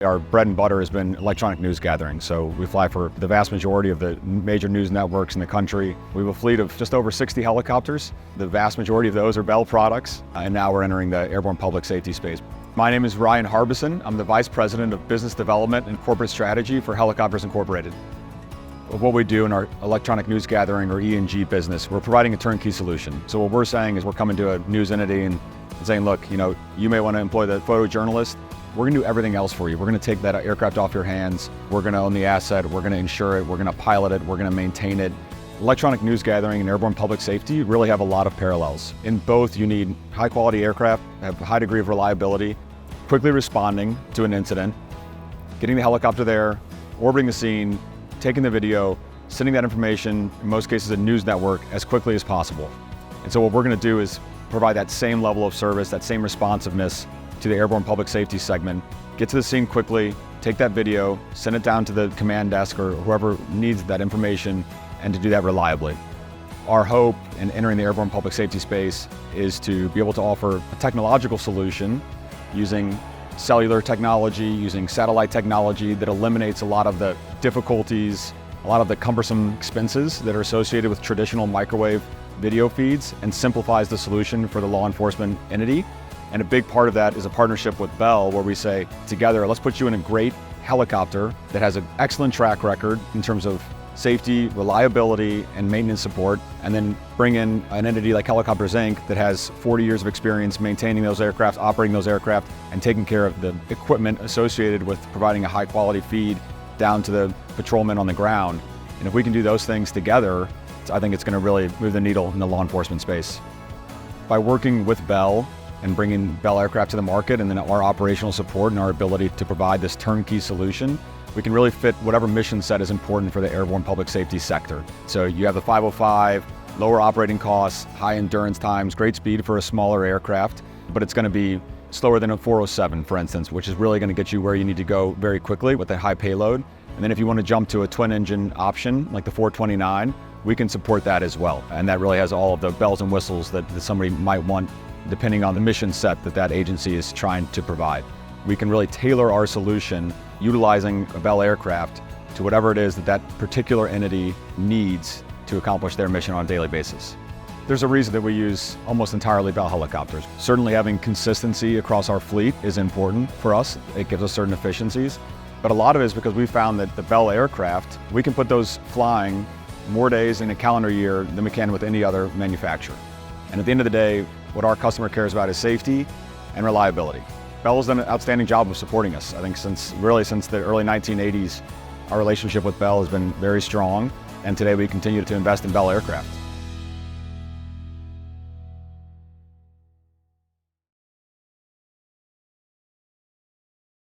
Our bread and butter has been electronic news gathering, so we fly for the vast majority of the major news networks in the country. We have a fleet of just over 60 helicopters. The vast majority of those are Bell products, and now we're entering the airborne public safety space. My name is Ryan Harbison. I'm the Vice President of Business Development and Corporate Strategy for Helicopters Incorporated. What we do in our electronic news gathering or E&G business, we're providing a turnkey solution. So what we're saying is we're coming to a news entity and saying, look, you may want to employ the photojournalist. We're going to do everything else for you. We're going to take that aircraft off your hands. We're going to own the asset. We're going to insure it. We're going to pilot it. We're going to maintain it. Electronic news gathering and airborne public safety really have a lot of parallels. In both, you need high quality aircraft, have a high degree of reliability, quickly responding to an incident, getting the helicopter there, orbiting the scene, taking the video, sending that information, in most cases a news network, as quickly as possible. And so what we're going to do is provide that same level of service, that same responsiveness to the airborne public safety segment, get to the scene quickly, take that video, send it down to the command desk or whoever needs that information, and to do that reliably. Our hope in entering the airborne public safety space is to be able to offer a technological solution using cellular technology, using satellite technology that eliminates a lot of the difficulties, a lot of the cumbersome expenses that are associated with traditional microwave video feeds, and simplifies the solution for the law enforcement entity. And a big part of that is a partnership with Bell, where we say, together, let's put you in a great helicopter that has an excellent track record in terms of safety, reliability, and maintenance support, and then bring in an entity like Helicopters Inc. that has 40 years of experience maintaining those aircraft, operating those aircraft, and taking care of the equipment associated with providing a high quality feed down to the patrolmen on the ground. And if we can do those things together, I think it's going to really move the needle in the law enforcement space. By working with Bell and bringing Bell aircraft to the market, and then our operational support and our ability to provide this turnkey solution, we can really fit whatever mission set is important for the airborne public safety sector. So you have the 505, lower operating costs, high endurance times, great speed for a smaller aircraft, but it's going to be slower than a 407, for instance, which is really going to get you where you need to go very quickly with a high payload. And then if you want to jump to a twin engine option, like the 429, we can support that as well. And that really has all of the bells and whistles that somebody might want, depending on the mission set that agency is trying to provide. We can really tailor our solution utilizing a Bell aircraft to whatever it is that particular entity needs to accomplish their mission on a daily basis. There's a reason that we use almost entirely Bell helicopters. Certainly having consistency across our fleet is important for us. It gives us certain efficiencies. But a lot of it is because we found that the Bell aircraft, we can put those flying more days in a calendar year than we can with any other manufacturer. And at the end of the day, what our customer cares about is safety and reliability. Bell has done an outstanding job of supporting us. I think since the early 1980s, our relationship with Bell has been very strong, and today we continue to invest in Bell aircraft.